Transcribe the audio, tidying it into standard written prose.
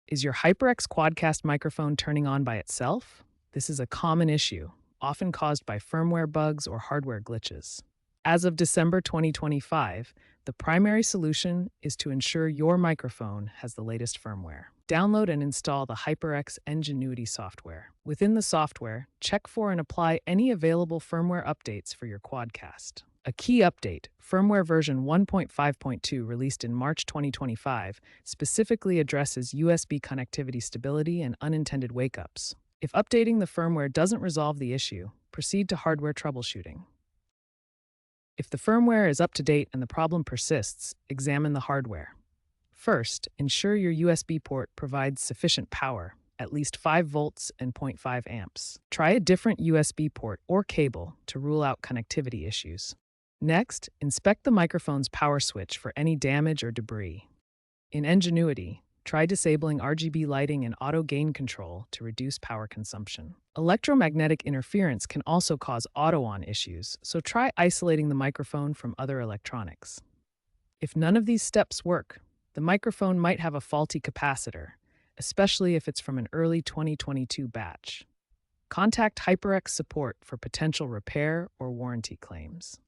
Is your HyperX QuadCast microphone turning on by itself? This is a common issue, often caused by firmware bugs or hardware glitches. As of December 2025, the primary solution is to ensure your microphone has the latest firmware. Download and install the HyperX Ingenuity software. Within the software, check for and apply any available firmware updates for your QuadCast. A key update, firmware version 1.5.2 released in March 2025, specifically addresses USB connectivity stability and unintended wake-ups. If updating the firmware doesn't resolve the issue, proceed to hardware troubleshooting. If the firmware is up to date and the problem persists, examine the hardware. First, ensure your USB port provides sufficient power, at least 5 volts and 0.5 amps. Try a different USB port or cable to rule out connectivity issues. Next, inspect the microphone's power switch for any damage or debris. In Ingenuity, try disabling RGB lighting and auto gain control to reduce power consumption. Electromagnetic interference can also cause auto-on issues, so try isolating the microphone from other electronics. If none of these steps work, the microphone might have a faulty capacitor, especially if it's from an early 2022 batch. Contact HyperX support for potential repair or warranty claims.